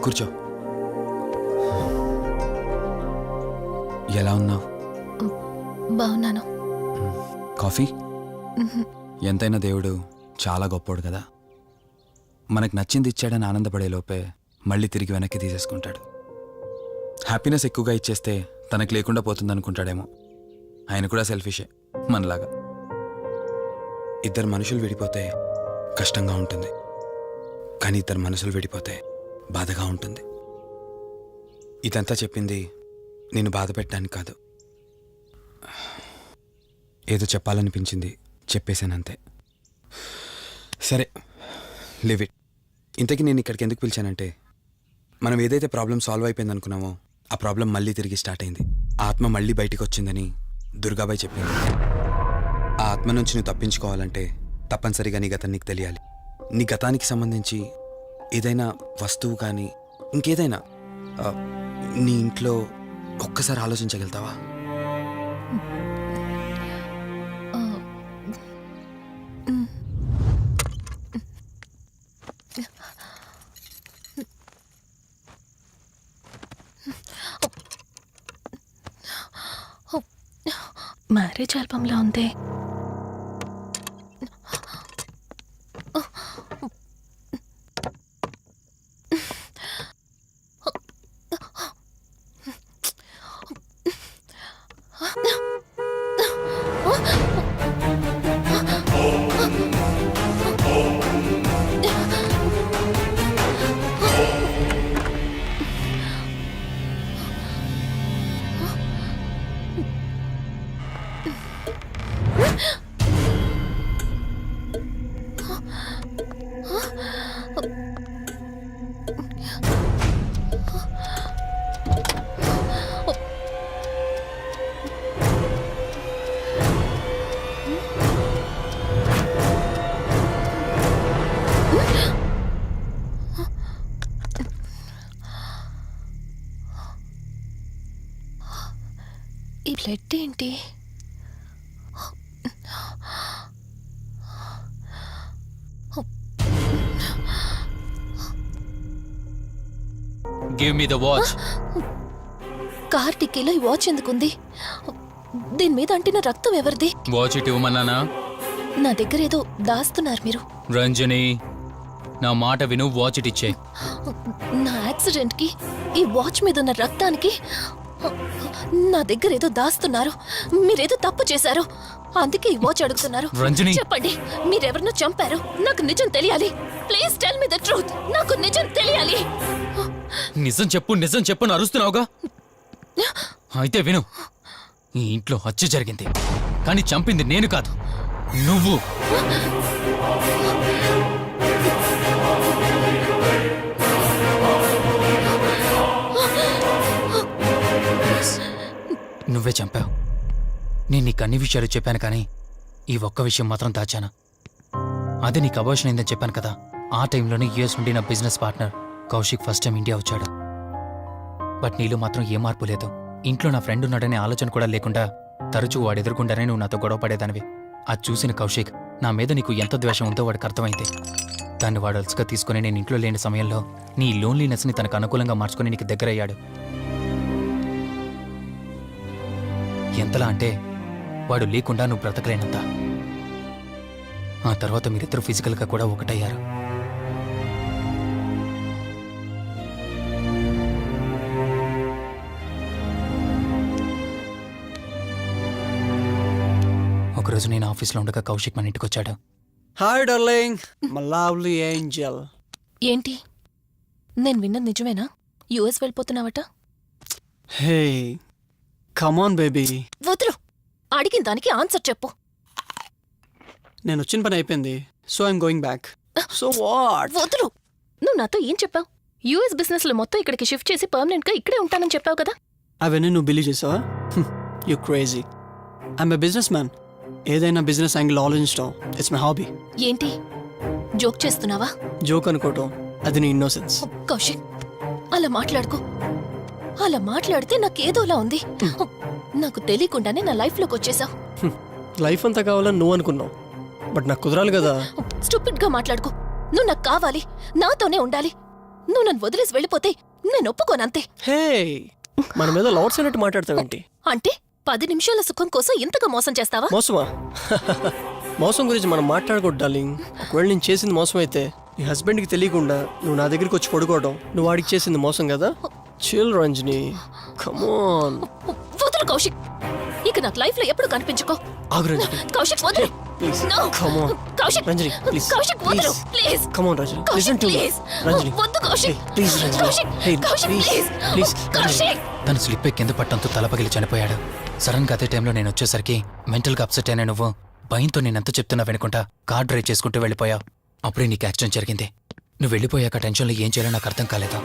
కూర్చో. ఎలా ఉన్నావు? బాగున్నాను. కాఫీ? ఎంతైనా దేవుడు చాలా గొప్పోడు కదా. మనకు నచ్చింది ఇచ్చాడని ఆనందపడే లోపే మళ్ళీ తిరిగి వెనక్కి తీసేసుకుంటాడు. హ్యాపీనెస్ ఎక్కువగా ఇచ్చేస్తే తనకు లేకుండా పోతుందనుకుంటాడేమో. ఆయన కూడా సెల్ఫిషే మనలాగా. ఇద్దరు మనుషులు విడిపోతే కష్టంగా ఉంటుంది, కానీ ఇద్దరు మనసులు విడిపోతే బాధగా ఉంటుంది. ఇదంతా చెప్పింది నేను బాధ పెట్టడానికి కాదు, ఏదో చెప్పాలనిపించింది చెప్పేశానంతే. సరే, లివ్ ఇట్. ఇంతకీ నేను ఇక్కడికి ఎందుకు పిలిచానంటే, మనం ఏదైతే ప్రాబ్లం సాల్వ్ అయిపోయింది అనుకున్నామో ఆ ప్రాబ్లం మళ్ళీ తిరిగి స్టార్ట్ అయింది. ఆ ఆత్మ మళ్ళీ బయటికి వచ్చిందని దుర్గాబాయ్ చెప్పింది. ఆ ఆత్మ నుంచి నువ్వు తప్పించుకోవాలంటే తప్పనిసరిగా నీ గతం నీకు తెలియాలి. నీ గతానికి సంబంధించి ఏదైనా వస్తువు కానీ ఇంకేదైనా నీ ఇంట్లో ఒక్కసారి ఆలోచించగలుగుతావా? మ్యారేజ్ ఆల్బంలా ఉంది. ఈ బ్లడ్ ఏంటి? Give me the watch. Car టిక్కీలో ఈ వాచ్ ఎందుకుంది? దీని మీద అంటిన రక్తం ఎవరిది? వాచ్ ఇటు ఇవ్వమన్నానా? నా దగ్గర ఏదో దాస్తున్నారు మీరు. రంజని, నా మాట విను, వాచ్ ఇటు ఇచ్చే. నా యాక్సిడెంట్ కి ఈ వాచ్ మీద ఉన్న రక్తానికి నా దగ్గర ఏదో దాస్తున్నారు. మీరేదో తప్పు చేశారు, అందుకే ఈ వాచ్ అడుగుతున్నారు. రంజని, చెప్పండి, మీరెవరినో చంపారు. నాకు నిజం తెలియాలి. Please tell me the truth. నాకు నిజం తెలియాలి. నిజం చెప్పు, నిజం చెప్పు అని అరుస్తున్నావుగా. అయితే విను, ఈ ఇంట్లో హత్య జరిగింది, కానీ చంపింది నేను కాదు, నువ్వు. నువ్వే చంపావు. నేను నీకు అన్ని విషయాలు చెప్పాను, కానీ ఈ ఒక్క విషయం మాత్రం దాచాను. అదే నీకు అబార్షన్ అయిందని చెప్పాను కదా. ఆ టైంలోనే యూఎస్ నుండి నా business partner Kaushik first time India వచ్చాడు. బట్ నీలో మాత్రం ఏ మార్పు లేదు. ఇంట్లో నా ఫ్రెండ్ ఉన్నాడనే ఆలోచన కూడా లేకుండా తరచూ వాడు ఎదుర్కొంటానే నువ్వు నాతో గొడవ పడేదానివి. అది చూసిన కౌశిక్ నా మీద నీకు ఎంత ద్వేషం ఉందో వాడికి అర్థమైంది. దాన్ని వాడు అలసుగా తీసుకుని నేను ఇంట్లో లేని సమయంలో నీ లోన్లీనెస్ని తనకు అనుకూలంగా మార్చుకుని నీకు దగ్గరయ్యాడు. ఎంతలా అంటే వాడు లేకుండా నువ్వు బ్రతకలేనంత. ఆ తర్వాత మీరిద్దరు ఫిజికల్గా కూడా ఒకటయ్యారు. ఒకరోజు నేను ఆఫీస్లో ఉండగా కౌశిక్ మన ఇంటికి వచ్చాడు. Hi darling, my lovely angel. ఏంటి, నేను విన్నది నిజమేనా? యుఎస్ వెళ్ళిపోతున్నావట? Hey come on baby. వదులు, అడిగిన దానికి ఆన్సర్ చెప్పు. నేను వచ్చిన పని అయిపోయింది, so I'm going back. So what? వదులు. నువ్వు నాతో ఏం చెప్పావు? యుఎస్ బిజినెస్ లో మొత్తం ఇక్కడికి షిఫ్ట్ చేసి పర్మనెంట్ గా ఇక్కడే ఉంటానని చెప్పావు కదా. అవన్నీ నువ్వు బిలీవ్ చేసావా? You crazy. I'm a business man. ఏదైనా బిజినెస్ యాంగిల్ ఆలోచించడం ఇట్స్ మై హాబీ. ఏంటి, జోక్ చేస్తున్నావా? జోక్ అనుకోవటం అది నీ ఇన్నోసెన్స్. కౌశిక్, అలా మాట్లాడుకో. అలా మాట్లాడితే నాకేదోలా ఉంది. నాకు తెలియకుండానే నా లైఫ్ లోకి వచ్చేసావు. లైఫ్ అంతా కావాలని నువ్వు అనుకున్నావు, బట్ నాకు కుదరాలి కదా. స్టూపిడ్ గా మాట్లాడుకో. నువ్వు నాకు కావాలి, నాతోనే ఉండాలి. నువ్వు నన్ను వదిలేసి వెళ్ళిపోతే నేను ఒప్పుకోనంతే. హే మన మీద లవర్స్ అన్నట్టు మాట్లాడతావేంటి? అంటే 10 నిమిషాల సుఖం కోసం ఇంతగా మోసం చేస్తావా? మోసమా? మోసం గురించి మనం మాట్లాడకూడదు డార్లింగ్. ఒకవేళ నేను చేసింది మోసం అయితే నీ హస్బెండ్కి తెలియకుండా నువ్వు నా దగ్గరికి వచ్చి పడుకోవడం నువ్వు వాడికి చేసింది మోసం కదా. Chill Ranjani, come on. వదులు కౌశిక్, ఇక నాకు లైఫ్ లో ఎప్పుడు కనిపించుకో. ఆగు రంజని, కౌశిక్ వదులు. Please. No. Come on Kaushik, Ranjani, please. Kaushik వదులు please. Come on Ranjani, Kaushik listen to me. Please. Ranjani, వద్దు Kaushik. Please Ranjani. Kaushik, Hey, Kaushik please, please. please, Kaushik. తను స్లిప్ అయి కింద పట్టంతో తల పగిలి చనిపోయాడు. సడన్ గా అదే టైంలో నేను వచ్చేసరికి మెంటల్ గా అప్సెట్ అయినా నువ్వు భయంతో నేనెంత చెప్తున్నా వినుకుంటా కార్ డ్రైవ్ చేసుకుంటూ వెళ్ళిపోయావు. అప్పుడే నీకు యాక్సిడెంట్ జరిగింది. నువ్వు వెళ్ళిపోయాక టెన్షన్లో ఏం చేయాలో నాకు అర్థం కాలేదు.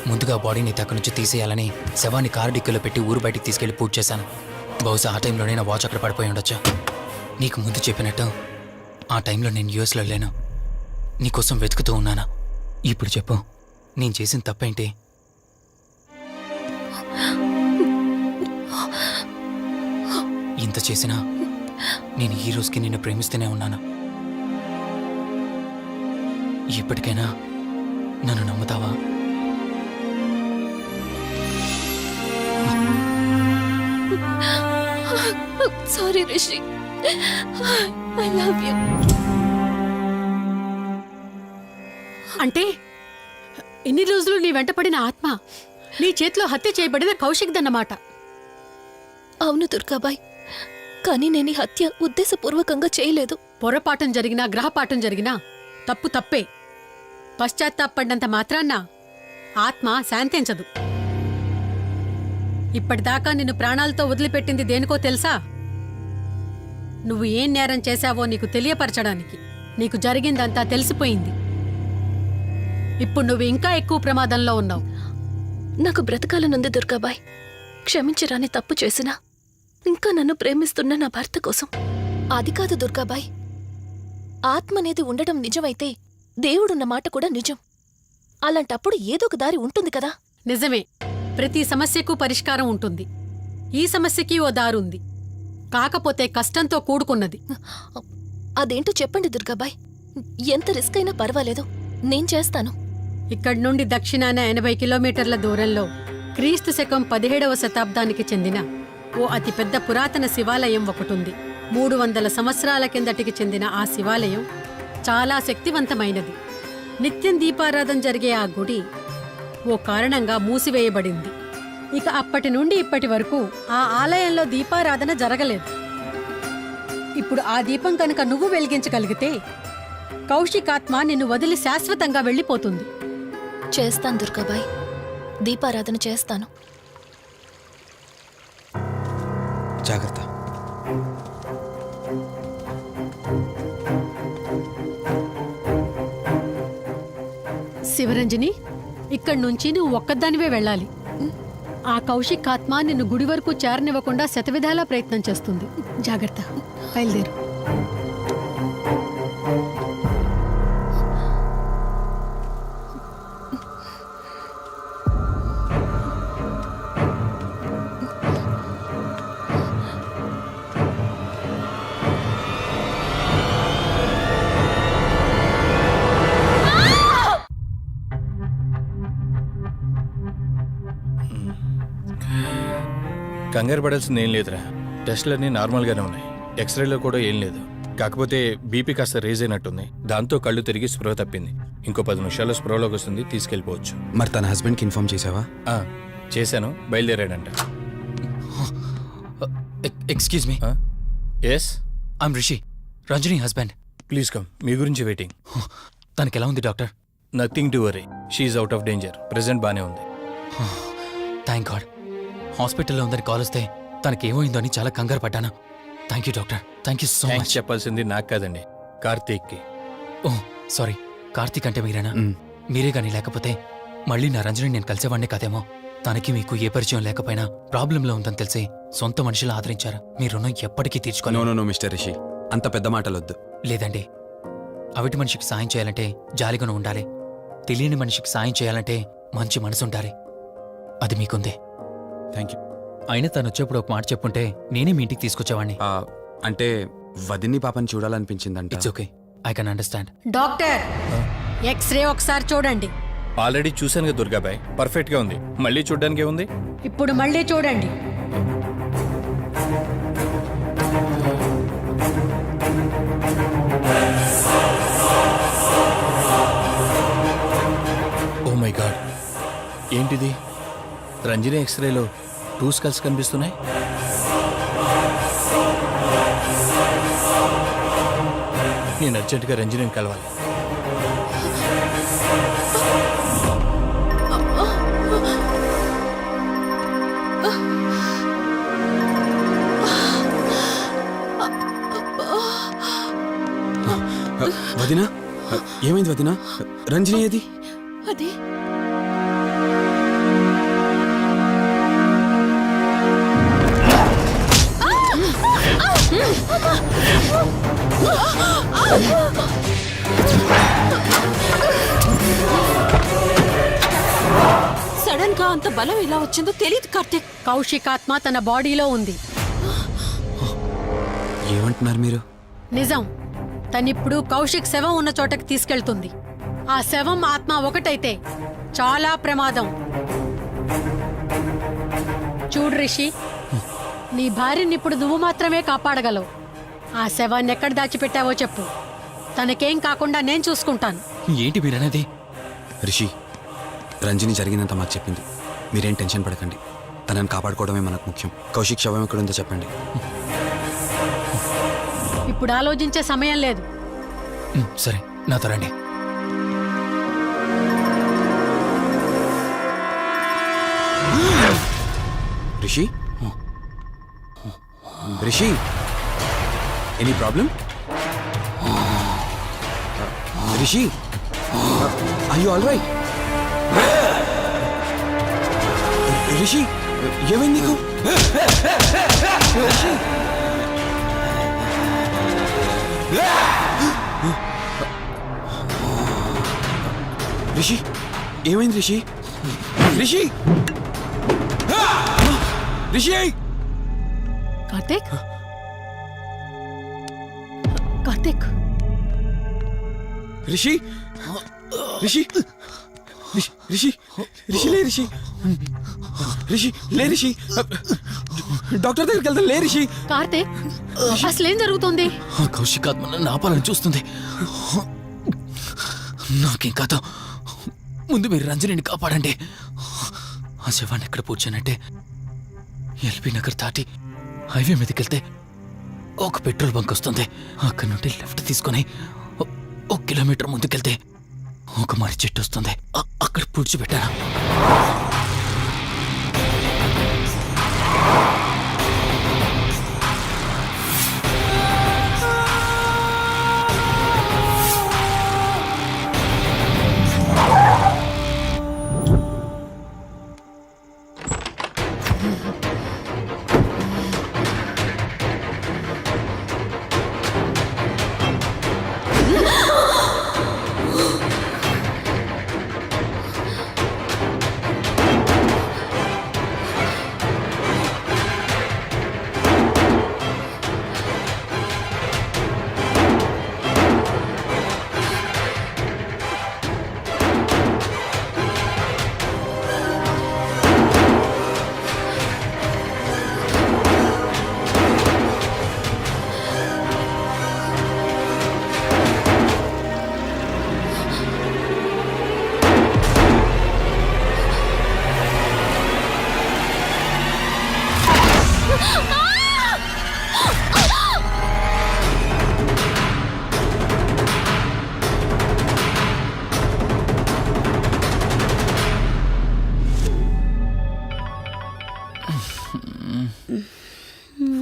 ముందుగా బాడీని అక్కడి నుంచి తీసేయాలని శవాన్ని కారు డిక్కీలో పెట్టి ఊరు బయటికి తీసుకెళ్లి పూజ చేశాను. బహుశా ఆ టైంలోనే నా వాచ్ అక్కడ పడిపోయి ఉండొచ్చు. నీకు ముందు చెప్పినట్టు ఆ టైంలో నేను యూఎస్లో లేను. నీకోసం వెతుకుతూ ఉన్నాను. ఇప్పుడు చెప్పు, నేను చేసిన తప్పేంటి? ఇంత చేసినా నేను ఈ రోజుకి నిన్ను ప్రేమిస్తూనే ఉన్నాను. ఇప్పటికైనా నన్ను నమ్ముతావా? Sorry Rishi, I love you. అంటే ఇన్ని రోజులు నీ వెంటపడిన ఆత్మ నీ చేతిలో హత్య చేయబడిన కౌశిక్దన్నమాట. అవును దుర్గాబాయ్, కానీ నేను ఈ హత్య ఉద్దేశపూర్వకంగా చేయలేదు. పొరపాఠం జరిగినా గ్రహపాఠం జరిగినా తప్పు తప్పే. పశ్చాత్తాపడినంత మాత్రాన్న ఆత్మ శాంతించదు. ఇప్పటిదాకా నిన్ను ప్రాణాలతో వదిలిపెట్టింది దేనికో తెలుసా? నువ్వు ఏం నేరం చేశావో నీకు తెలియపరచడానికి. నీకు జరిగిందంతా తెలిసిపోయింది. ఇప్పుడు నువ్వు ఇంకా ఎక్కువ ప్రమాదంలో ఉన్నావు. నాకు బ్రతకాలనుంది దుర్గాబాయ్. క్షమించరాని తప్పు చేసినా ఇంకా నన్ను ప్రేమిస్తున్న నా భర్త కోసం. అది కాదు దుర్గాబాయ్, ఆత్మ అనేది ఉండడం నిజమైతే దేవుడున్న మాట కూడా నిజం. అలాంటప్పుడు ఏదో ఒక దారి ఉంటుంది కదా. నిజమే, ప్రతి సమస్యకు పరిష్కారం ఉంటుంది. ఈ సమస్యకి ఓ దారుంది, కాకపోతే కష్టంతో కూడుకున్నది. అదేంటో చెప్పండి దుర్గాబాయ్. ఎంత రిస్క్ అయినా పర్వాలేదు, నేను చేస్తాను. ఇక్కడి నుండి దక్షిణాన 80 కిలోమీటర్ల దూరంలో క్రీస్తు శకం 17వ శతాబ్దానికి చెందిన ఓ అతిపెద్ద పురాతన శివాలయం ఒకటుంది. 300 సంవత్సరాల కిందటికి చెందిన ఆ శివాలయం చాలా శక్తివంతమైనది. నిత్యం దీపారాధన జరిగే ఆ గుడి ఓ కారణంగా మూసివేయబడింది. ఇక అప్పటి నుండి ఇప్పటి వరకు ఆ ఆలయంలో దీపారాధన జరగలేదు. ఇప్పుడు ఆ దీపం కనుక నువ్వు వెలిగించగలిగితే కౌశికాత్మ నిన్ను వదిలి శాశ్వతంగా వెళ్ళిపోతుంది. చేస్తాను దుర్గాబాయ్, దీపారాధన చేస్తాను. జాగ్రత్త. శివరంజని, ఇక్కడి నుంచి నువ్వు ఒక్కదానివే వెళ్ళాలి. ఆ కౌశిక్ ఆత్మ నిన్ను గుడి వరకు చేరనివ్వకుండా శతవిధాలా ప్రయత్నం చేస్తుంది. జాగ్రత్త, బయలుదేరు. కంగారు పడాల్సింది ఏం లేదురా. టెస్టులన్నీ నార్మల్గానే ఉన్నాయి. ఎక్స్రేలో కూడా ఏం లేదు. కాకపోతే బీపీ కాస్త రేజ్ అయినట్టుంది. దాంతో కళ్ళు తిరిగి స్పృహ తప్పింది. ఇంకో 10 నిమిషాల్లో స్పృహలోకి వస్తుంది, తీసుకెళ్ళిపోవచ్చు. మరి తన హస్బెండ్కి ఇన్ఫార్మ్ చేసావా? చేశాను, బయలుదేరాడంట. Excuse me, yes, I'm Rishi, Ranjani husband. Please come. మీ గురించి వెయిటింగ్. తనకి ఎలా ఉంది doctor? Nothing to worry, she's out of danger. Present బానే ఉంది. Thank God. హాస్పిటల్లో ఉందని కాల్ వస్తే తనకేమైందో అని చాలా కంగారు పడ్డాను. Thank you doctor, thank you so thanks much. చెప్పాల్సింది నాకు కాదండి, కార్తీక్కి. ఓ సారీ, కార్తీక్ అంటే మీరేనా? మ్. మీరే గానీ లేకపోతే మళ్ళీ నా రంజని నేను కలిసేవాడినే కాదేమో. తనకి మీకు ఏ పరిచయం లేకపోయినా ప్రాబ్లంలో ఉందని తెలిసి సొంత మనుషులు ఆదరించారు. మీ రుణం ఎప్పటికీ నో తీర్చుకోను. నో నో మిస్టర్ రిషి, అంత పెద్ద మాటలొద్దు. లేదండి, అవిటి మనిషికి సాయం చేయాలంటే జాలిగాను ఉండాలి. తెలియని మనిషికి సాయం చేయాలంటే మంచి మనసు ఉండాలి. అది మీకుందే. Thank you. అయినా తను వచ్చేప్పుడు ఒక మాట చెప్పుంటే నేనే మీ ఇంటికి తీసుకొచ్చేవాడిని. అంటే వదిన్ని పాపని చూడాలనిపించిందంట. It's okay, I can understand. Doctor, x-ray ఒకసారి చూడండి. ఆల్రెడీ చూశాను కదా దుర్గాబాయ్, పర్ఫెక్ట్గా ఉంది. మళ్ళీ చూడ్డానికి ఏముంది? ఇప్పుడు మళ్ళీ చూడండి. ఓ మై గాడ్, ఏంటిది? రంజని ఎక్స్రేలో 2 స్కల్స్ కనిపిస్తున్నాయి. నేను అర్జెంటుగా రంజనిని కలవాలి. వదినా, ఏమైంది వదినా? రంజని ఏది? అది సడన్ గా అంత బలం ఎలా వచ్చిందో తెలియదు కార్తీక్. కౌశిక్ ఆత్మ తన బాడీలో ఉంది. ఏమంటున్నారు మీరు? నిజం. తనిప్పుడు కౌశిక్ శవం ఉన్న చోటకి తీసుకెళ్తుంది. ఆ శవం ఆత్మ ఒకటైతే చాలా ప్రమాదం. చూడు రిషి, నీ భార్యని ఇప్పుడు నువ్వు మాత్రమే కాపాడగలవు. ఆ శవాన్ని ఎక్కడ దాచిపెట్టావో చెప్పు. తనకేం కాకుండా నేను చూసుకుంటాను. ఏంటి మీరనేది? రిషి, రంజని జరిగిందంతా మాకు చెప్పింది. మీరేం టెన్షన్ పడకండి. తనని కాపాడుకోవడమే మనకు ముఖ్యం. కౌశిక్ శవం ఎక్కడుందో చెప్పండి. ఇప్పుడు ఆలోచించే సమయం లేదు. సరే, నాతో రండి. Rishi, Rishi, any problem? Rishi, are you all right? Rishi, ఏమైంది నీకు? రిషి, రిషి, ఏమైంది రిషి? రిషి, రిషి, కార్తీక్, కార్తీక్, రిషి, రిషి, రిషి, రిషి, లే రిషి, రిషి, లే రిషి, డాక్టర్ దగ్గరికి వెళ్తాం. లే రిషి. కార్తీక్, అసలేం జరుగుతుంది? ఆ కౌశిక్ ఆత్మ నన్ను ఆపాలని చూస్తుంది. నాకేం కాదు. ముందు మీరు రంజనిని కాపాడండి. ఆ శవాన్ని ఎక్కడ పూడ్చానంటే ఎల్బీ నగర్ దాటి హైవే మీదకి వెళ్తే ఒక పెట్రోల్ బంక్ వస్తుంది. అక్కడ నుండి లెఫ్ట్ తీసుకొని 1 కిలోమీటర్ ముందుకెళ్తే ఒక మర్రి చెట్టు వస్తుంది. అక్కడ పూడ్చిపెట్టాను.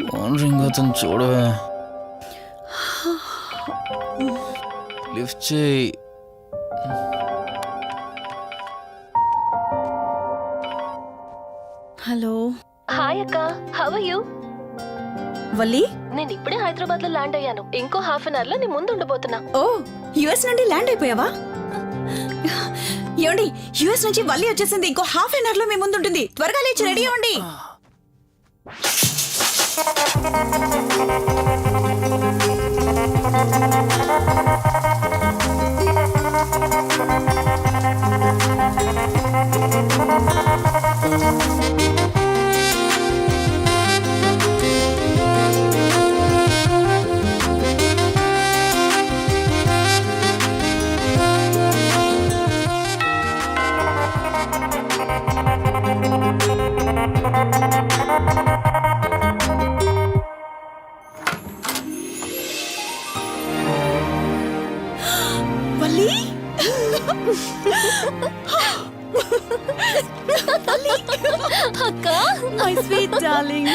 ఫోన్ రింగ్ అవుతుంది చూడవే. లిఫ్ట్ చేయి. హలో హాయ్ అక్క, హౌ ఆర్ యు? వల్లి. నేను ఇప్పుడే హైదరాబాద్ లో ల్యాండ్ అయ్యాను. ఇంకో హాఫ్ అన్ అవర్ లో నీ ముందు ఉండబోతున్నా. ఓ, యుఎస్ నుండి ల్యాండ్ అయిపోయావా? ఏమండి, యుఎస్ నుంచి వల్లి వచ్చేసింది. ఇంకో హాఫ్ అన్ అవర్ లో మీ ముందు ఉంటుంది. త్వరగా లేచి రెడీ అవ్వండి. అక్క మై స్వీట్ డార్లింగ్.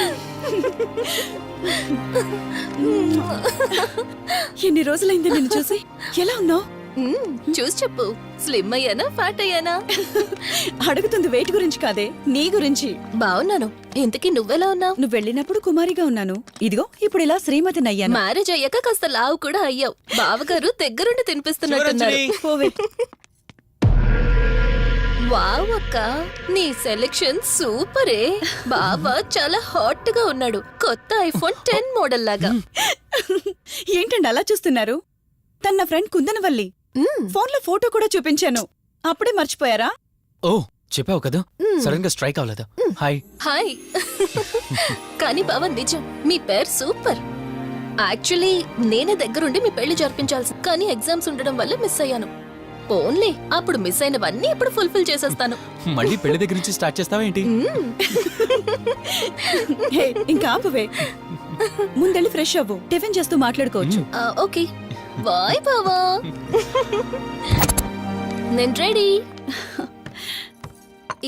ఎన్ని రోజులైంది నిన్ను చూసి. ఎలా ఉన్నావు? చూసి చెప్పు, స్లిమ్ అయ్యానా ఫ్యాట్ అయ్యానా? అడుగుతుంది వెయిట్ గురించి కాదే, నీ గురించి. బాగున్నాను. ఇంతకీ నువ్వెలా ఉన్నావు? నువ్వు వెళ్ళినప్పుడు కుమారిగా ఉన్నాను, ఇదిగో ఇప్పుడు ఇలా శ్రీమతిని అయ్యాను. మ్యారేజ్ అయ్యాక కాస్త లావు కూడా అయ్యావు. బావగారు దగ్గరుండి తినిపిస్తున్నట్టున్నారు. పోవే. వావ్ అక్క, నీ సెలెక్షన్ సూపరే. బావ చాలా హాట్ గా ఉన్నాడు, కొత్త ఐఫోన్ 10 మోడల్ లాగా. ఏంటండి అలా చూస్తున్నారు? తన ఫ్రెండ్ కుందనవల్లి. ఫోన్ లో ఫోటో కూడా చూపించాను, అప్పుడే మర్చిపోయారా? ఓ చెప్పావు కదా, సడన్ గా స్ట్రైక్ అవ్వలేదు. హాయ్. హాయ్. కానీ బావ నిజం, మీ పేరు సూపర్. యాక్చువల్లీ నేనే దగ్గరుండి మీ పెళ్లి జరిపించాల్సి, కానీ ఎగ్జామ్స్ ఉండడం వల్ల మిస్ అయ్యాను. ఓన్లీ అప్పుడు మిస్ అయినవన్నీ ఇప్పుడు ఫుల్ఫిల్ చేసేస్తాను. మళ్ళీ పెళ్లి దగ్గర నుంచి స్టార్ట్ చేస్తావా ఏంటి? హే, ఇంకా ఆపువే. ముందెళ్ళి ఫ్రెష్ అవ్వు, టిఫిన్ చేస్తూ మాట్లాడుకోవచ్చు. ఓకే బాయ్ బావా. నేను రెడీ.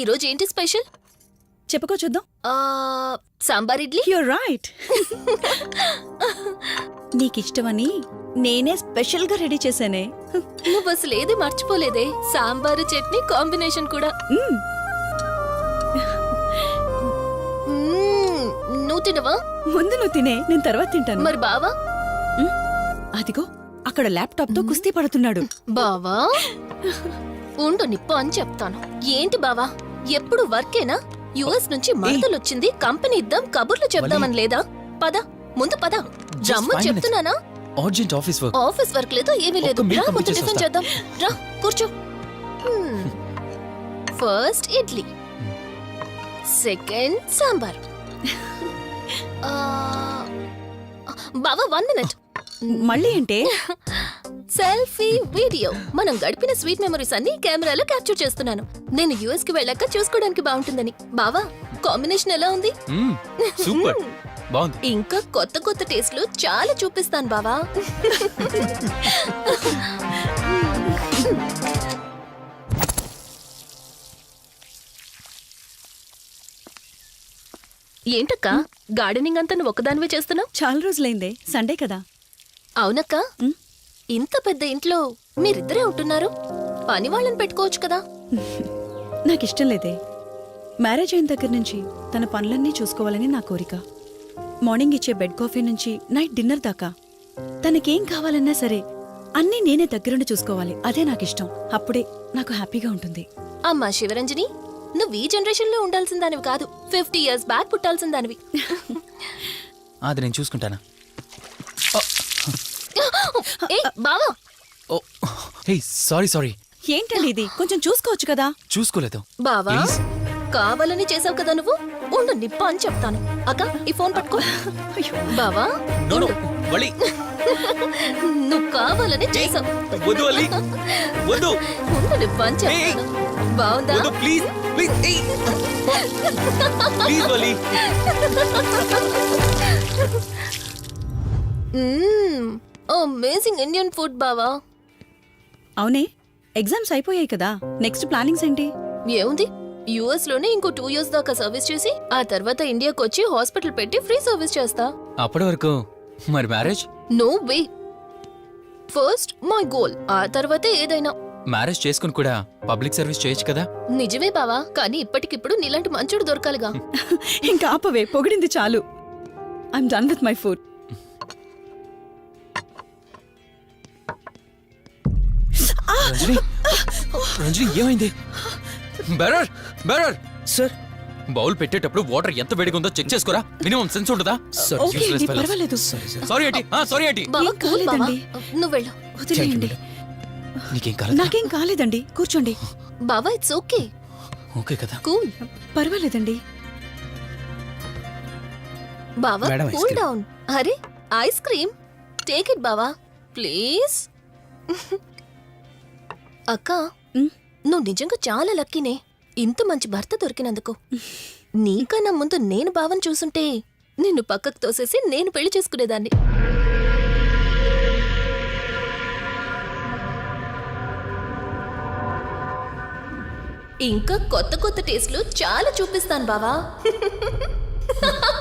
ఈరోజు ఏంటి స్పెషల్? చెప్పుకో చూద్దాం. సాంబార్ ఇడ్లీ. You're right. నీకిష్టమని నేనే స్పెషల్ గా రెడీ చేశానే. నువ్వు అసలు ఏది మర్చిపోలేదే, సాంబారు చట్నీ కాంబినేషన్ కూడా. నువ్వు తినవా? ముందు నువ్వు తినే, నేను తర్వాత తింటాను. మరి బావా? అదిగో అక్కడ ల్యాప్టాప్ తో కుస్తీ పడుతున్నాడు. బావా ఉండు, నిప్పు అని చెప్తాను. ఏంటి బావా, ఎప్పుడు వర్కేనా? యుఎస్ నుంచి మరదలొచ్చింది, కంపెనీ ఇద్దాం, కబుర్లు చెప్దామని లేదా? పద ముందు పద. జమ్ము చెప్తున్నానా? Urgent office work. Office work లేదు, ఏమీ లేదు. ఒక్క మీల్ రా ముందు పంపించేసి టిఫిన్ వస్తా. చేద్దాం. రా కూర్చో. First idli, second sambar. బావా 1 మినిట్. మళ్ళీ ఏంటే? Selfie video. మనం గడిపిన స్వీట్ మెమరీస్ అన్ని కెమెరాలో క్యాప్చర్ చేస్తున్నాను. నేను యుఎస్ కి వెళ్ళాక చూసుకోవడానికి బాగుంటుందని. బావా కాంబినేషన్ ఎలా ఉంది? సూపర్ బాగుంది. ఇంకా కొత్త కొత్త టేస్ట్లు చాలా చూపిస్తాను బావా. ఏంటక్క, గార్డెనింగ్ అంతా నువ్వు ఒక్కదానివే చేస్తున్నావు? చాలా రోజులైందే, సండే కదా. అవునక్క, ఇంత పెద్ద ఇంట్లో మీరిద్దరే ఉంటున్నారు, పని వాళ్ళని పెట్టుకోవచ్చు కదా. నాకిష్టం లేదే. మ్యారేజ్ అయిన దగ్గర నుంచి తన పనులన్నీ చూసుకోవాలని నా కోరిక. మార్నింగ్ ఇచ్చే బెడ్ కాఫీ నుంచి నైట్ డిన్నర్ దాకా తనకేం కావాలన్నా సరే అన్నీ నేనే దగ్గరుండి చూసుకోవాలి. అదే నాకిష్టం. అప్పుడే నాకు హ్యాపీగా ఉంటుంది. అమ్మా శివరంజని, నువ్వు ఈ జనరేషన్ లో ఉండాల్సిన దానివి కాదు, 50 years బ్యాక్ పుట్టాల్సిన దానివి. అది నేను చూసుకుంటానా? ఏ బావా, ఓ హే సారీ సారీ. ఏంటండి ఇది, కొంచెం చూసుకోవచ్చు కదా. చూసుకోలేదు. బావా Please. కావాలని చేసావు కదా నువ్వు. ఉండు నిప్ప అని చెప్తాను. అక్క ఈ ఫోన్ పట్టుకో. బావా నో నో ఉండు. వలి నువ్వు కావాలని చేసావు. వద్దు వలి వద్దు ఉండు నిప్ప అని చెప్తాను. బావుందా? వద్దు ప్లీజ్ ప్లీజ్ ప్లీజ్ వలి. అమేజింగ్ ఇండియన్ ఫుడ్ బావా. అవునే, ఎగ్జామ్స్ అయిపోయాయి కదా, నెక్స్ట్ ప్లానింగ్స్ ఏంటి? ఏముంది, యుఎస్ లోనే ఇంకో 2 years దాకా సర్వీస్ చేసి ఆ తర్వాత ఇండియాకి వచ్చి హాస్పిటల్ పెట్టి ఫ్రీ సర్వీస్ చేస్తా. అప్పటి వరకు మరి marriage? No way. First my goal, ఆ తర్వాతే ఏదైనా. మ్యారేజ్ చేసుకుని కూడా పబ్లిక్ సర్వీస్ చేయొచ్చు కదా. నిజమే బావా, కానీ ఇప్పటికిప్పుడు నీలాంటి మంచోడు దొరకాలిగా. ఇంకా ఆపవే, పొగిడింది చాలు. I'm done with my food. Ranjani Ranjani ఏమైంది? బెరర్ బెరర్ సార్, బౌల్ పెట్టేటప్పుడు వాటర్ ఎంత వేడిగా ఉందో చెక్ చేసుకోరా. మినిమం సెన్స్ ఉంటుందా? ఓకే అండి, పర్వాలేదు. సారీ ఏంటి సారీ ఏంటి. బావా ఏం కూల్ బావా, కాలేదండి. నువ్వు వెళ్ళు. వదిలేయండి. నీకేం కాలేదు? నాకేం కాలేదండి, కూర్చోండి. బావా ఇట్స్ ఓకే, ఓకే కదా. కూల్. పర్వాలేదండి. బావా Madam, ice cool cream. Down. అరే ఐస్ క్రీమ్, టేక్ ఇట్ బావా ప్లీజ్. అక్క ఉమ్. నువ్వు నిజంగా చాలా లక్కీనే, ఇంత మంచి భర్త దొరికినందుకు. నీకన్నా ముందు నేను బావని చూసుంటే నిన్ను పక్కకు తోసేసి నేను పెళ్లి చేసుకునేదాన్ని. ఇంకా కొత్త కొత్త టేస్ట్లు చాలా చూపిస్తాను బావా.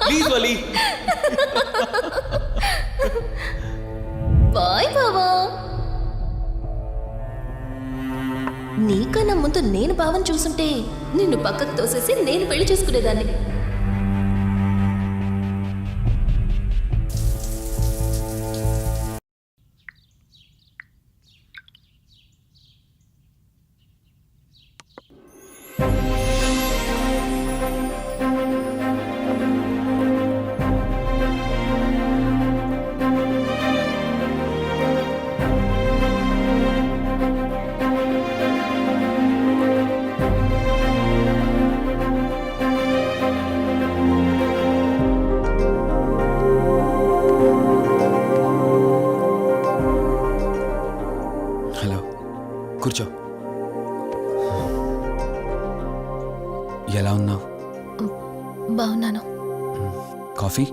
Please Vali. బాయ్ బావా. నీకన్నా ముందు నేను బావని చూసుంటే నిన్ను పక్కకు తోసేసి నేను పెళ్లి చేసుకునేదాన్ని. హలో, కూర్చో. ఎలా ఉన్నావు? బాగున్నాను. కాఫీ?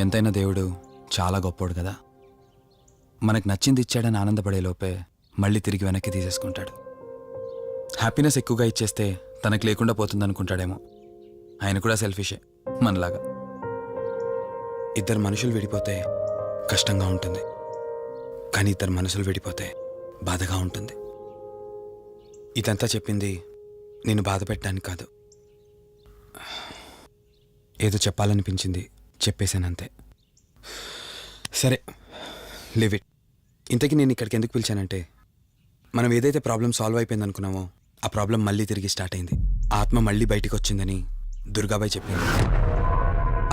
ఎంతైనా దేవుడు చాలా గొప్పోడు కదా. మనకు నచ్చింది ఇచ్చాడని ఆనందపడే లోపే మళ్ళీ తిరిగి వెనక్కి తీసేసుకుంటాడు. హ్యాపీనెస్ ఎక్కువగా ఇచ్చేస్తే తనకు లేకుండా పోతుందనుకుంటాడేమో. ఆయన కూడా సెల్ఫిషే మనలాగా. ఇద్దరు మనుషులు విడిపోతే కష్టంగా ఉంటుంది, కానీ ఇద్దరు మనసులు విడిపోతే బాధగా ఉంటుంది. ఇదంతా చెప్పింది నేను బాధ పెట్టడానికి కాదు. ఏదో చెప్పాలనిపించింది, చెప్పేశానంతే. సరే, లివ్ ఇట్. ఇంతకీ నేను ఇక్కడికి ఎందుకు పిలిచానంటే, మనం ఏదైతే ప్రాబ్లం సాల్వ్ అయిపోయింది అనుకున్నామో ఆ ప్రాబ్లం మళ్ళీ తిరిగి స్టార్ట్ అయింది. ఆ ఆత్మ మళ్ళీ బయటికి వచ్చిందని దుర్గాబాయ్ చెప్పింది.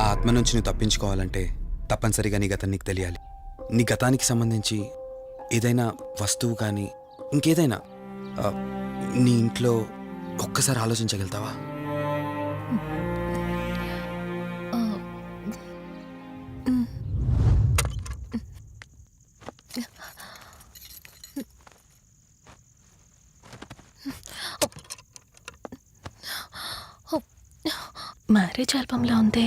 ఆ ఆత్మ నుంచి నువ్వు తప్పించుకోవాలంటే తప్పనిసరిగా నీ గతం నీకు తెలియాలి. నీ గతానికి సంబంధించి ఏదైనా వస్తువు కానీ ఇంకేదైనా నీ ఇంట్లో ఒక్కసారి ఆలోచించగలుగుతావా? మ్యారేజ్ ఆల్బంలా ఉంది.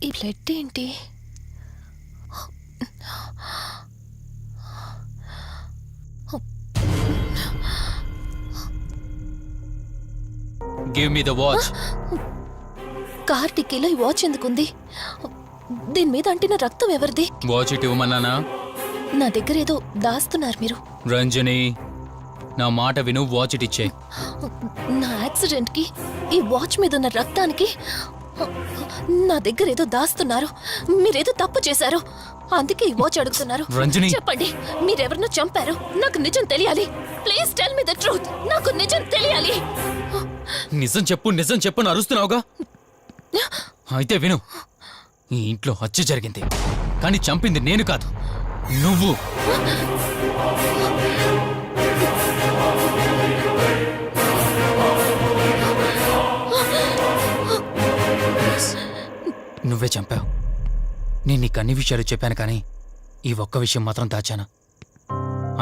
ఈ బ్లడ్ ఏంటి? Give me the watch. Car టిక్కీలో ఈ వాచ్ ఎందుకుంది? దీని మీద అంటిన రక్తం ఎవరిది? వాచ్ ఇటు ఇవ్వమన్నానా? నా దగ్గర ఏదో దాస్తున్నారు మీరు. రంజని, నా మాట విను, వాచ్ ఇటు ఇచ్చే. నా యాక్సిడెంట్కి ఈ వాచ్ మీద ఉన్న రక్తానికి నా దగ్గర ఏదో దాస్తున్నారు. మీరేదో తప్పు చేశారు, అందుకే ఈ వాచ్ అడుగుతున్నారు. రంజని, చెప్పండి, మీరెవరినో చంపారు. నాకు నిజం తెలియాలి. Please tell me the truth. నాకు నిజం తెలియాలి. నిజం చెప్పు, నిజం చెప్పు అని అరుస్తున్నావుగా. అయితే విను, ఈ ఇంట్లో హత్య జరిగింది, కానీ చంపింది నేను కాదు, నువ్వు. నువ్వే చంపావు. నేను నీకు అన్ని విషయాలు చెప్పాను, కానీ ఈ ఒక్క విషయం మాత్రం దాచాను.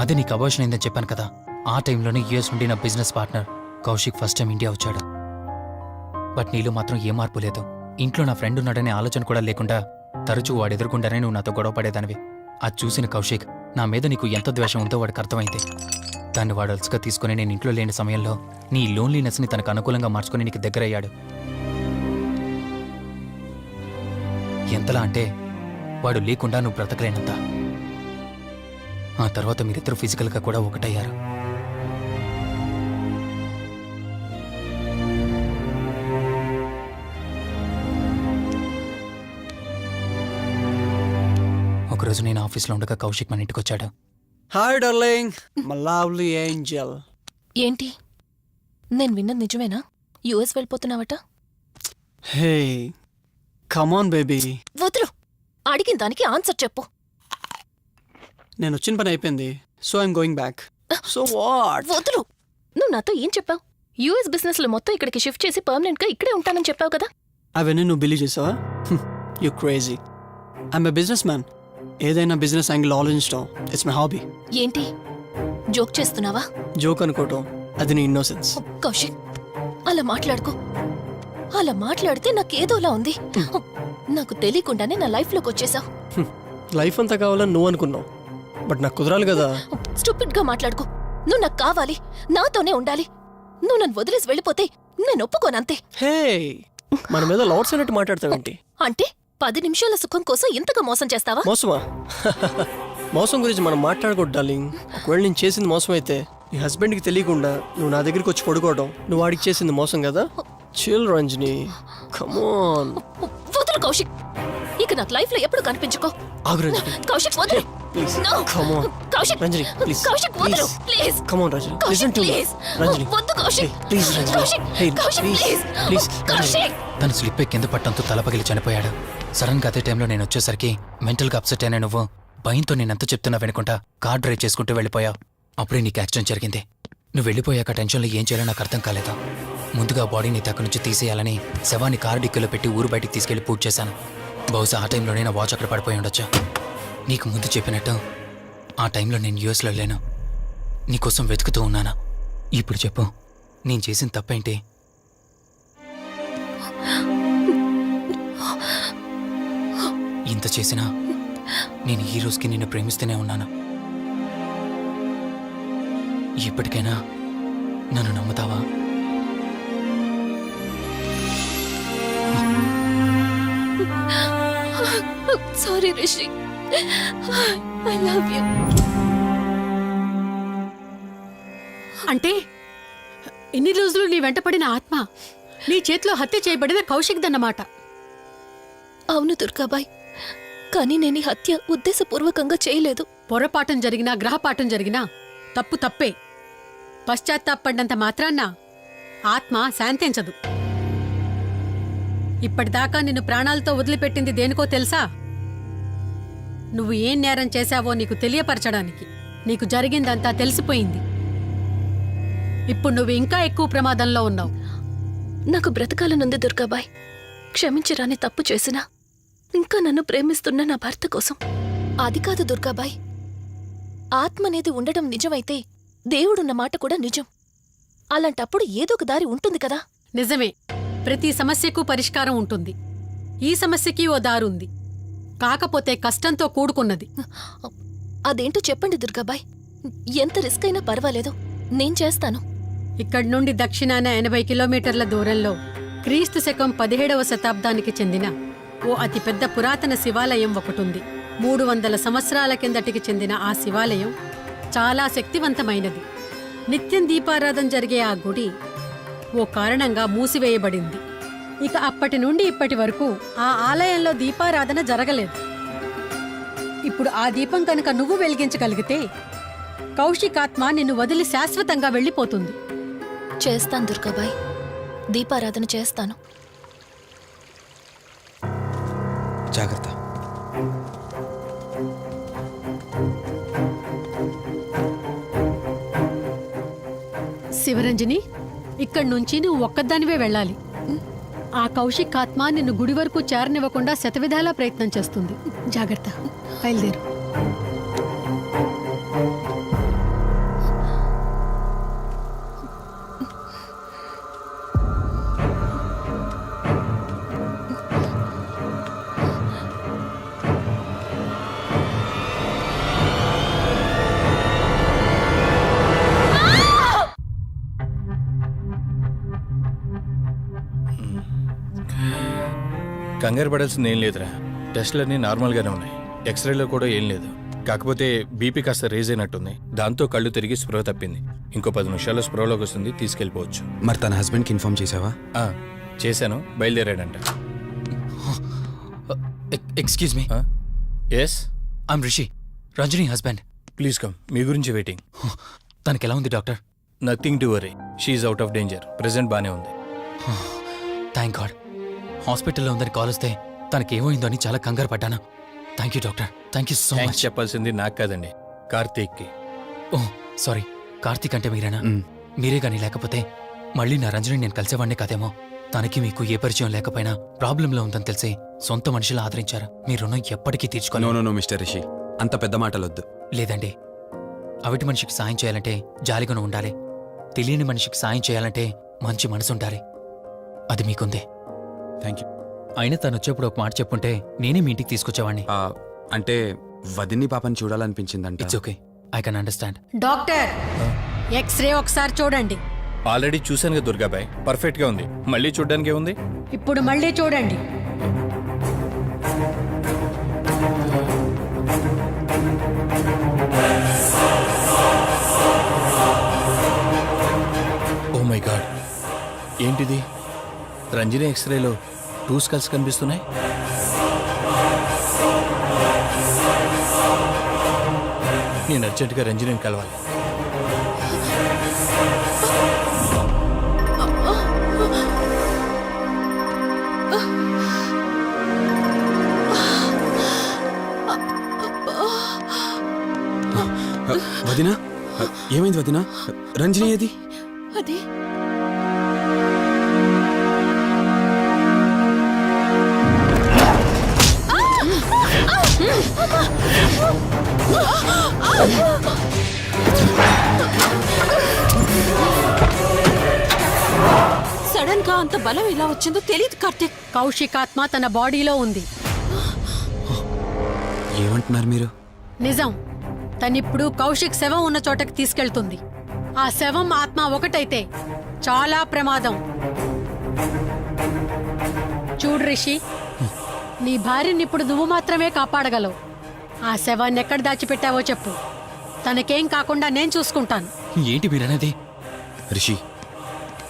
అదే నీకు అబార్షన్ అయిందని చెప్పాను కదా. ఆ టైంలోనే యూఎస్ నుండి నా business partner Kaushik first time India వచ్చాడు. బట్ నీలో మాత్రం ఏ మార్పు లేదు. ఇంట్లో నా ఫ్రెండ్ ఉన్నాడనే ఆలోచన కూడా లేకుండా తరచూ వాడు ఎదుర్కొంటానే నువ్వు నాతో గొడవ పడేదానివి. అది చూసిన కౌశిక్ నా మీద నీకు ఎంత ద్వేషం ఉందో వాడికి అర్థమైంది. దాన్ని వాడు అలసుగా తీసుకుని నేను ఇంట్లో లేని సమయంలో నీ లోన్లీనెస్ని తనకు అనుకూలంగా మార్చుకుని నీకు దగ్గరయ్యాడు. ఎంతలా అంటే వాడు లేకుండా నువ్వు బ్రతకలేనంత. ఆ తర్వాత మీరిద్దరు ఫిజికల్గా కూడా ఒకటయ్యారు. ఒకరోజు నేను ఆఫీస్లో ఉండగా కౌశిక్ మన ఇంటికి వచ్చాడు. Hi darling, my lovely angel. ఏంటి నేను విన్నది నిజమేనా? యుఎస్ వెళ్ళిపోతున్నావట? Hey come on baby. వదులు, అడిగిన దానికి ఆన్సర్ చెప్పు. నేను వచ్చిన పని అయిపోయింది, so I'm going back. So what? వదులు. నువ్వు నాతో ఏం చెప్పావు? యుఎస్ బిజినెస్ లో మొత్తం ఇక్కడికి షిఫ్ట్ చేసి పర్మనెంట్ గా ఇక్కడే ఉంటానని చెప్పావు కదా. అవన్నీ నువ్వు బిలీవ్ చేసావా? You crazy. I'm a business man. ఏదైనా బిజినెస్ యాంగిల్ ఆలోచించడం ఇట్స్ మై హాబీ. ఏంటి జోక్ చేస్తున్నావా? జోక్ అనుకోవటం అది నీ ఇన్నోసెన్స్. కౌశిక్, అలా మాట్లాడుకో. అలా మాట్లాడితే నాకేదోలా ఉంది. నాకు తెలియకుండానే నా లైఫ్ లోకి వచ్చేసావు. లైఫ్ అంతా కావాలని నువ్వు అనుకున్నావు, బట్ నాకు కుదరాలి కదా. స్టూపిడ్ గా మాట్లాడుకో. నువ్వు నాకు కావాలి, నాతోనే ఉండాలి. నువ్వు నన్ను వదిలేసి వెళ్ళిపోతే నేను ఒప్పుకోనంతే. హే మన మీద లాట్స్ అన్నట్టు మాట్లాడతావేంటి? అంటే 10 నిమిషాల సుఖం కోసం ఇంతగా మోసం చేస్తావా? మోసమా? మోసం గురించి మనం మాట్లాడకూడదు డార్లింగ్. ఒకవేళ నేను చేసింది మోసం అయితే నీ హస్బెండ్కి తెలియకుండా నువ్వు నా దగ్గరికి వచ్చి పడుకోవడం నువ్వు వాడికి చేసింది మోసం కదా. Chill Ranjani, come on. వదులు కౌశిక్, ఇక నాకు లైఫ్ లో ఎప్పుడు కనిపించుకో. ఆగు రంజని, కౌశిక్ వదులు. Please. No. Come on Kaushik, Ranjani, please. Kaushik వదులు please. Come on Ranjani, Kaushik listen to me. Please. Ranjani, వద్దు Kaushik. Please Ranjani. Kaushik, hey Kaushik please please. Please. Kaushik. తను స్లిప్ అయి కింద పట్టంతో తల పగిలి చనిపోయాడు. సడన్ గా అదే టైంలో నేను వచ్చేసరికి మెంటల్ గా అప్సెట్ అయినా నువ్వు భయంతో నేనెంత చెప్తున్నా వినుకుంటా కార్ డ్రైవ్ చేసుకుంటూ వెళ్ళిపోయావు. అప్పుడే నీకు యాక్సిడెంట్ జరిగింది. నువ్వు వెళ్ళిపోయాక టెన్షన్లో ఏం చేయాలో నాకు అర్థం కాలేదు. ముందుగా బాడీని అక్కడి నుంచి తీసేయాలని శవాన్ని కారు డిక్కీలో పెట్టి ఊరు బయటికి తీసుకెళ్లి పూజ చేశాను. బహుశా ఆ టైంలోనే నా వాచ్ అక్కడ పడిపోయి ఉండొచ్చు. నీకు ముందు చెప్పినట్టు ఆ టైంలో నేను యూఎస్లో లేను. నీకోసం వెతుకుతూ ఉన్నాను. ఇప్పుడు చెప్పు, నేను చేసిన తప్పేంటి? ఇంత చేసినా నేను ఈ రోజుకి నిన్ను ప్రేమిస్తూనే ఉన్నాను. ఇప్పటికైనా నన్ను నమ్ముతావా? Sorry Rishi, I love you. అంటే ఇన్ని రోజులు నీ వెంటపడిన ఆత్మ నీ చేతిలో హత్య చేయబడిన కౌశిక్ దన్నమాట. అవును దుర్గాబాయ్, కానీ నేను ఈ హత్య ఉద్దేశపూర్వకంగా చేయలేదు. పొరపాఠం జరిగినా గ్రహపాఠం జరిగినా తప్పు తప్పే. పశ్చాత్తాపడినంత మాత్రాన్న ఆత్మ శాంతించదు. ఇప్పటిదాకా నిన్ను ప్రాణాలతో వదిలిపెట్టింది దేనికో తెలుసా? నువ్వు ఏం నేరం చేశావో నీకు తెలియపరచడానికి. నీకు జరిగిందంతా తెలిసిపోయింది. ఇప్పుడు నువ్వు ఇంకా ఎక్కువ ప్రమాదంలో ఉన్నావు. నాకు బ్రతకాలనుంది దుర్గాబాయ్. క్షమించరాని తప్పు చేసినా ఇంకా నన్ను ప్రేమిస్తున్న నా భర్త కోసం. అది కాదు దుర్గాబాయ్, ఆత్మ అనేది ఉండడం నిజమైతే దేవుడున్న మాట కూడా నిజం. అలాంటప్పుడు ఏదో ఒక దారి ఉంటుంది కదా. నిజమే, ప్రతి సమస్యకు పరిష్కారం ఉంటుంది. ఈ సమస్యకి ఓ దారుంది, కాకపోతే కష్టంతో కూడుకున్నది. అదేంటో చెప్పండి దుర్గాబాయ్. ఎంత రిస్క్ అయినా పర్వాలేదు, నేను చేస్తాను. ఇక్కడి నుండి దక్షిణాన 80 కిలోమీటర్ల దూరంలో క్రీస్తు శకం 17వ శతాబ్దానికి చెందిన ఓ అతిపెద్ద పురాతన శివాలయం ఒకటుంది. 300 సంవత్సరాల కిందటికి చెందిన ఆ శివాలయం చాలా శక్తివంతమైనది. నిత్యం దీపారాధన జరిగే ఆ గుడి ఓ కారణంగా మూసివేయబడింది. ఇక అప్పటి నుండి ఇప్పటి వరకు ఆ ఆలయంలో దీపారాధన జరగలేదు. ఇప్పుడు ఆ దీపం కనుక నువ్వు వెలిగించగలిగితే కౌశికాత్మ నిన్ను వదిలి శాశ్వతంగా వెళ్ళిపోతుంది. చేస్తాను దుర్గాబాయ్, దీపారాధన చేస్తాను. జాగ్రత్త. శివరంజని, ఇక్కడి నుంచి నువ్వు ఒక్కదానివే వెళ్ళాలి. ఆ కౌశిక్ ఆత్మ నిన్ను గుడి వరకు చేరనివ్వకుండా శతవిధాలా ప్రయత్నం చేస్తుంది. జాగ్రత్త, బయలుదేరు. కంగారు పడాల్సింది ఏం లేదురా. టెస్టులన్నీ నార్మల్గానే ఉన్నాయి. ఎక్స్రేలో కూడా ఏం లేదు. కాకపోతే బీపీ కాస్త రేజ్ అయినట్టుంది. దాంతో కళ్ళు తిరిగి స్పృహ తప్పింది. ఇంకో 10 నిమిషాల్లో స్పృహలోకి వస్తుంది, తీసుకెళ్ళిపోవచ్చు. మరి తన హస్బెండ్కి ఇన్ఫార్మ్ చేసావా? చేశాను, బయలుదేరాడంట. Excuse me. Yes, I'm Rishi, Ranjani husband. Please come, మీ గురించి వెయిటింగ్. తనకి ఎలా ఉంది doctor? Nothing to worry, she's out of danger. Present బానే ఉంది. Thank God. హాస్పిటల్లో ఉందని కాల్ వస్తే తనకేమైందో అని చాలా కంగారు పడ్డాను. Thank you doctor, thank you so thanks much. చెప్పాల్సింది నాకు కాదండి, కార్తీక్కి. ఓ సారీ, కార్తీక్ అంటే మీరేనా? మ్, మీరే గానీ లేకపోతే మళ్ళీ నా రంజని నేను కలిసేవాడినే కాదేమో. తనకి మీకు ఏ పరిచయం లేకపోయినా ప్రాబ్లంలో ఉందని తెలిసి సొంత మనుషులు ఆదరించారు. మీ రుణం ఎప్పటికీ నో తీర్చుకోను. నో నో మిస్టర్ రిషి, అంత పెద్ద మాటలొద్దు. లేదండి, అవిటి మనిషికి సాయం చేయాలంటే జాలిగుణం ఉండాలి. తెలియని మనిషికి సాయం చేయాలంటే మంచి మనసు ఉండాలి. అది మీకుందే. Thank you. అయినా తను వచ్చేప్పుడు ఒక మాట చెప్పుంటే నేనే మీ ఇంటికి తీసుకొచ్చేవాడిని. అంటే వదిన్ని పాపని చూడాలనిపించిందంట. It's okay, I can understand. Doctor x-ray ఒకసారి చూడండి. ఆల్రెడీ చూశానుగా దుర్గాబాయ్, పర్ఫెక్ట్ గా ఉంది. మళ్ళీ చూడ్డానికి ఏముంది? ఇప్పుడు మళ్ళీ చూడండి. ఓ మై గాడ్, ఏంటిది? రంజని ఎక్స్రేలో 2 స్కల్స్ కనిపిస్తున్నాయి. నేను అర్జెంటుగా రంజనిని కలవాలి. వదినా, ఏమైంది వదినా? రంజని ఏది? అది సడన్ గా అంత బలం ఎలా వచ్చిందో తెలియదు కార్తీక్. కౌశికాత్మ తన బాడీలో ఉంది. ఏమంటున్నారు మీరు? నిజం. తనిప్పుడు కౌశిక్ శవం ఉన్న చోటకి తీసుకెళ్తుంది. ఆ శవం ఆత్మ ఒకటైతే చాలా ప్రమాదం. చూడు రిషి, నీ భార్యని ఇప్పుడు నువ్వు మాత్రమే కాపాడగలవు. ఆ శవాన్ని ఎక్కడ దాచిపెట్టావో చెప్పు. తనకేం కాకుండా నేను చూసుకుంటాను. ఏంటి మీరనేది? రిషి,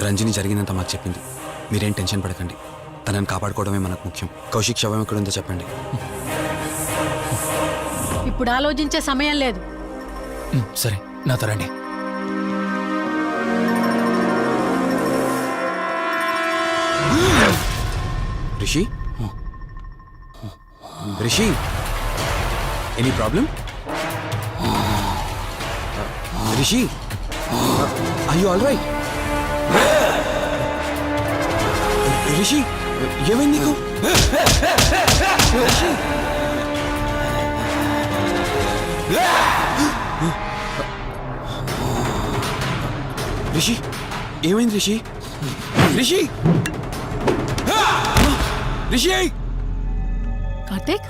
రంజని జరిగినంత మాకు చెప్పింది. మీరేం టెన్షన్ పడకండి. తనని కాపాడుకోవడమే మనకు ముఖ్యం. కౌశిక్ శవం ఎక్కడుందో చెప్పండి. ఇప్పుడు ఆలోచించే సమయం లేదు. సరే, నాతో రండి. Rishi, Rishi, any problem? Rishi, are you all right? Rishi, ఏమైంది నీకు? రిషి, రిషి, ఏమైంది రిషి? రిషి, రిషి, కార్తీక్,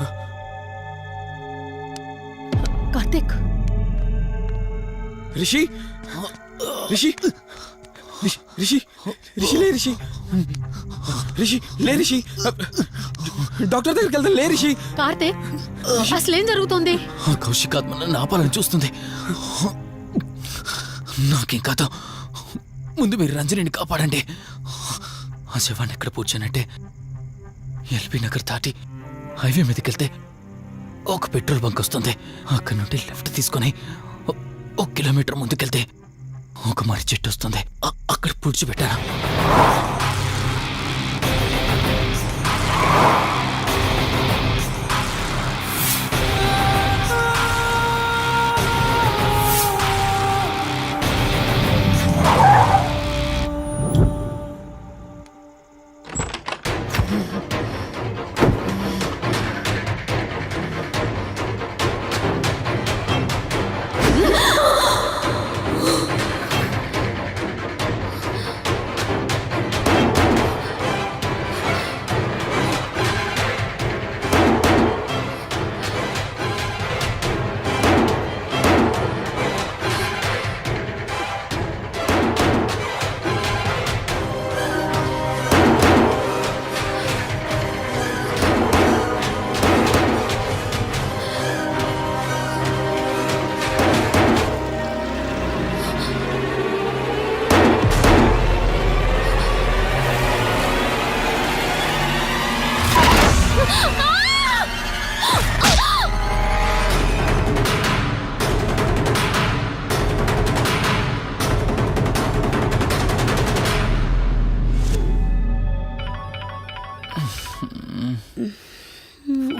కార్తీక్, రిషి, రిషి, రిషి, రిషి, లే రిషి, రిషి, లే రిషి, డాక్టర్ దగ్గరికి వెళ్తాం. లే రిషి. కార్తీక్, అసలేం జరుగుతుంది? కౌశికాత్మ నన్ను ఆపాలని చూస్తుంది. నాకేం కాదు, ముందు మీరు రంజనిని కాపాడండి. ఆ శవాన్ని ఎక్కడ పూడ్చానంటే ఎల్బీ నగర్ దాటి హైవే మీదకి వెళ్తే ఒక పెట్రోల్ బంక్ వస్తుంది. అక్కడ నుండి లెఫ్ట్ తీసుకొని 1 కిలోమీటర్ ముందుకెళ్తే ఒక మర్రి చెట్టు వస్తుంది. అక్కడ పూడ్చిపెట్టాను.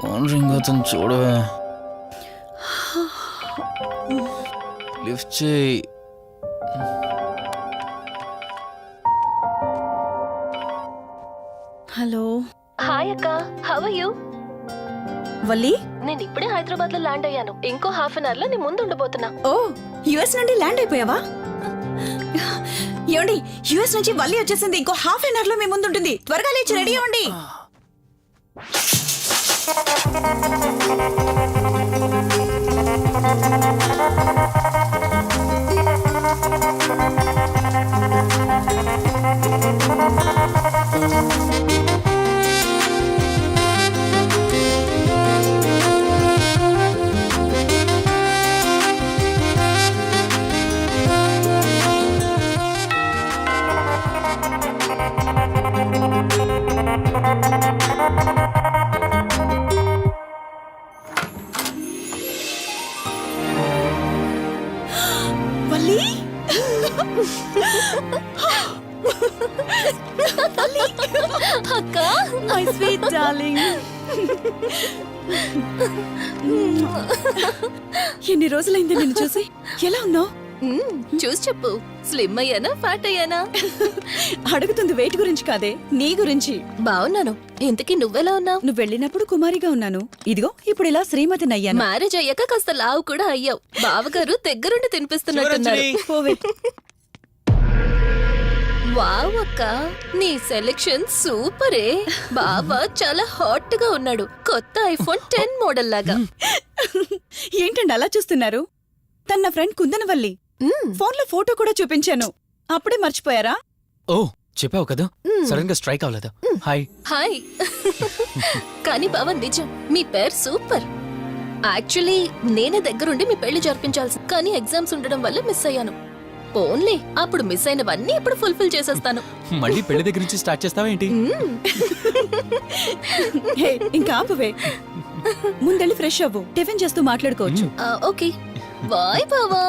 ఫోన్ రింగ్ అవుతుంది చూడవే. లిఫ్ట్ చేయి. హలో హాయ్ అక్క, హౌ ఆర్ యు? వల్లి. నేను ఇప్పుడే హైదరాబాద్ లో ల్యాండ్ అయ్యాను. ఇంకో హాఫ్ అన్ అవర్ లో నీ ముందు ఉండబోతున్నా. ఓ, యుఎస్ నుండి ల్యాండ్ అయిపోయావా? ఏమండి, యుఎస్ నుంచి వల్లి వచ్చేసింది. ఇంకో హాఫ్ అన్ అవర్ లో మీ ముందు ఉంటుంది. త్వరగా లేచి రెడీ అవ్వండి. వల్లి, అక్క, మై స్వీట్ డార్లింగ్. ఎన్ని రోజులైంది నిన్ను చూసి. ఎలా ఉన్నావు? చూసి చెప్పు. స్లిమ్ అయ్యానా, ఫ్యాట్ అయ్యానా? అడుగుతుంది వెయిట్ గురించి కాదే, నీ గురించి. బాగున్నాను. ఇంతకీ నువ్వెలా ఉన్నావు? నువ్వు వెళ్ళినప్పుడు కుమారిగా ఉన్నాను. ఇదిగో ఇప్పుడు ఇలా శ్రీమతిని అయ్యాను. మ్యారేజ్ అయ్యాక కాస్త లావు కూడా అయ్యావు. బావగారు దగ్గరుండి తినిపిస్తున్నట్టున్నారు. పోవే. వావ్ అక్క, నీ సెలెక్షన్ సూపరే. బావ చాలా హాట్ గా ఉన్నాడు. కొత్త ఐఫోన్ 10 మోడల్ లాగా. ఏంటండి అలా చూస్తున్నారు? తన ఫ్రెండ్ కుందనవల్లి. ఫోన్ లో ఫోటో కూడా చూపించాను. అప్పుడే మర్చిపోయారా? ఓ, చెప్పావు కదా, సడన్ గా స్ట్రైక్ అవ్వలేదు. హాయ్. హాయ్. కానీ బావ నిజం, మీ పేరు సూపర్. యాక్చువల్లీ నేనే దగ్గరుండి మీ పెళ్లి జరిపించాల్సి, కానీ ఎగ్జామ్స్ ఉండడం వల్ల మిస్ అయ్యాను. పోన్లే, అప్పుడు మిస్ అయినవన్నీ ఇప్పుడు ఫుల్ఫిల్ చేసేస్తాను. మళ్ళీ పెళ్లి దగ్గర నుంచి స్టార్ట్ చేస్తావా ఏంటి? హే, ఇంకా ఆపువే. ముందెళ్ళి ఫ్రెష్ అవ్వు. టిఫిన్ చేస్తూ మాట్లాడుకోవచ్చు. ఓకే బాయ్ బావా.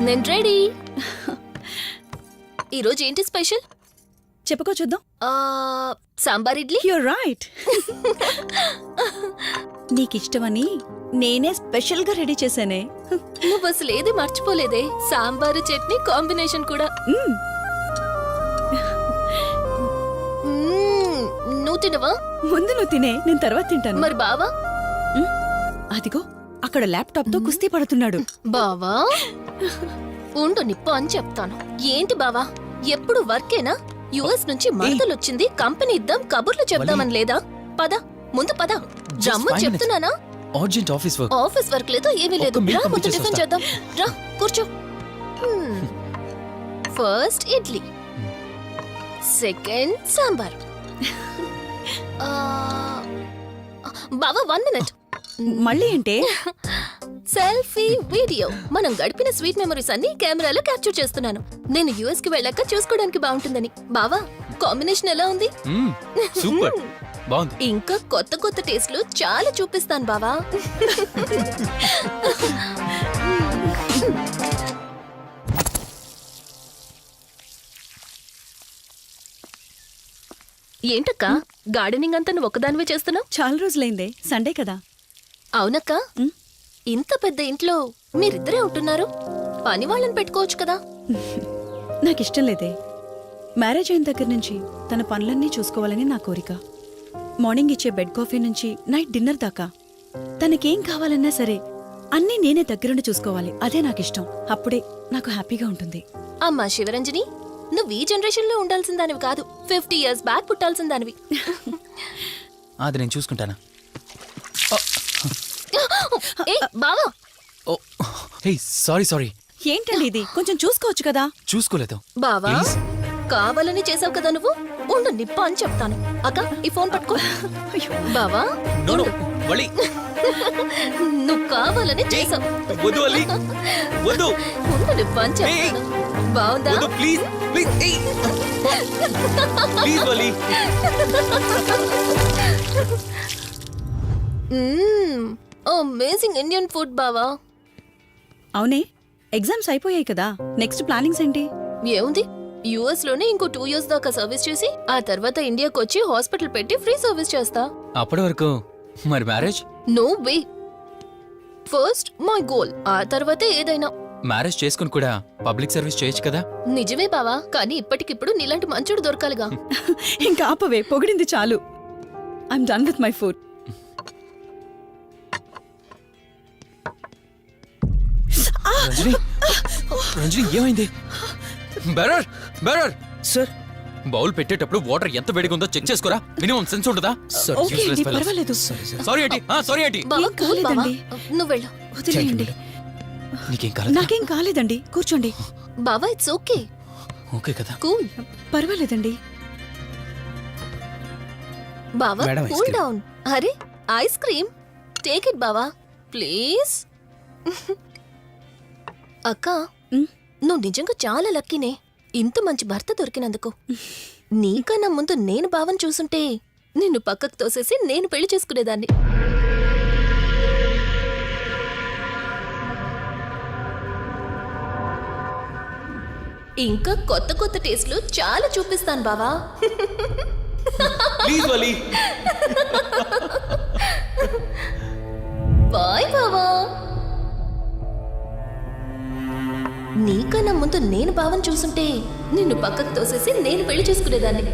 నేను రెడీ. ఈరోజు ఏంటి స్పెషల్? చెప్పుకో చూద్దాం. సాంబార్ ఇడ్లీ. You're right. నీకిష్టమని నేనే స్పెషల్ గా రెడీ చేశానే. నువ్వు అసలు ఏది మర్చిపోలేదే. సాంబారు చట్నీ కాంబినేషన్ కూడా. నువ్వు తినవా? ముందు నువ్వు తినే, నేను తర్వాత తింటాను. మరి బావా? అదిగో అక్కడ ల్యాప్టాప్ తో కుస్తీ పడుతున్నాడు. బావా ఉండు, నిప్పు అని చెప్తాను. ఏంటి బావా, ఎప్పుడు వర్కేనా? యుఎస్ నుంచి మరదలొచ్చింది, కంపెనీ ఇద్దాం, కబుర్లు చెప్దామని లేదా? పద ముందు పద. జమ్ము చెప్తున్నానా? Urgent office work. Office work లేదు, ఏమీ లేదు. ఒక్క రా మీల్ ముందు టిఫిన్ పంపించేసి చేద్దాం. రా కూర్చో. First idli, second sambar. బావా 1 మినిట్. మళ్ళీ అంటే సెల్ఫీ వీడియో. మనం గడిపిన స్వీట్ మెమరీస్ అన్ని కెమెరాలో క్యాప్చర్ చేస్తున్నాను. నేను యుఎస్ కి వెళ్ళాక చూసుకోవడానికి బాగుంటుందని. బావా కాంబినేషన్ ఎలా ఉంది? సూపర్, బాగుంది. ఇంకా కొత్త కొత్త టేస్ట్లు చాలా చూపిస్తాను బావా. ఏంటక్క, గార్డెనింగ్ అంతా నువ్వు ఒక్కదానివే చేస్తున్నావు? చాలా రోజులైందే, సండే కదా. అవునక్క, ఇంత పెద్ద ఇంట్లో మీరిద్దరే ఉంటున్నారు. పని వాళ్ళని పెట్టుకోవచ్చు కదా. నాకిష్టం లేదే. మ్యారేజ్ అయిన దగ్గర నుంచి తన పనులన్నీ చూసుకోవాలని నా కోరిక. మార్నింగ్ ఇచ్చే బెడ్ కాఫీ నుంచి నైట్ డిన్నర్ దాకా తనకేం కావాలన్నా సరే అన్నీ నేనే దగ్గరుండి చూసుకోవాలి. అదే నాకిష్టం. అప్పుడే నాకు హ్యాపీగా ఉంటుంది. అమ్మా శివరంజని, నువ్వు ఈ జనరేషన్ లో ఉండాల్సిన దానివి కాదు. 50 years బ్యాక్ పుట్టాల్సిన దానివి. అది నేను చూసుకుంటానా? ఏ బావా, ఓ హే, సారీ. ఏంటండి ఇది? కొంచెం చూసుకోవచ్చు కదా. చూసుకోలేదు. బావా Please. కావాలని చేసావు కదా నువ్వు. ఉండు నిప్ప అని చెప్తాను. అక్క ఈ ఫోన్ పట్టుకో. బావా నో నో, ఉండు. వలి. నువ్వు కావాలని చేసావు. వద్దు వలి, వద్దు. ఉండు నిప్ప అని చెప్తాను. బావుందా? వద్దు, ప్లీజ్ ప్లీజ్. ప్లీజ్ వలి. అమేజింగ్ ఇండియన్ ఫుడ్ బావా. అవునే, ఎగ్జామ్స్ అయిపోయాయి కదా. నెక్స్ట్ ప్లానింగ్స్ ఏంటి? ఏముంది, యుఎస్ లోనే ఇంకో 2 years దాకా సర్వీస్ చేసి ఆ తర్వాత ఇండియాకి వచ్చి హాస్పిటల్ పెట్టి ఫ్రీ సర్వీస్ చేస్తా. అప్పటి వరకు మరి marriage? No way. First my goal, ఆ తర్వాతే ఏదైనా. మ్యారేజ్ చేసుకుని కూడా పబ్లిక్ సర్వీస్ చేయొచ్చు కదా. నిజమే బావా, కానీ ఇప్పటికిప్పుడు నీలాంటి మంచోడు దొరకాలిగా. ఇంకా ఆపవే, పొగిడింది చాలు. I'm done with my food. Ranjani, Ranjani ఏమైంది? బెరర్, బెరర్ సార్ బౌల్ పెట్టేటప్పుడు వాటర్ ఎంత వేడిగా ఉందో చెక్ చేసుకోరా. మినిమం సెన్స్ ఉంటుందా? ఓకే అండి, పర్వాలేదు. సారీ ఏంటి, సారీ ఏంటి. బావా ఏం కూల్ బావా, కాలేదండి. నువ్వు వెళ్ళు. వదిలేయండి. నీకేం కాలేదు? నాకేం కాలేదండి, కూర్చోండి. బావా ఇట్స్ ఓకే, ఓకే కదా. కూల్. పర్వాలేదండి. బావా madam, ice cool cream. Down. అరే ఐస్ క్రీమ్, టేక్ ఇట్ బావా ప్లీజ్. అక్క, ఉమ్, నువ్వు నిజంగా చాలా లక్కీనే ఇంత మంచి భర్త దొరికినందుకు. నీకన్నా ముందు నేను బావని చూసుంటే నిన్ను పక్కకు తోసేసి నేను పెళ్లి చేసుకునేదాన్ని. ఇంకా కొత్త కొత్త టేస్ట్లు చాలా చూపిస్తాను బావా. Please Vali. బాయ్ బావా. నీకన్నా ముందు నేను బావని చూసుంటే నిన్ను పక్కకు తోసేసి నేను పెళ్లి చేసుకునేదాన్ని.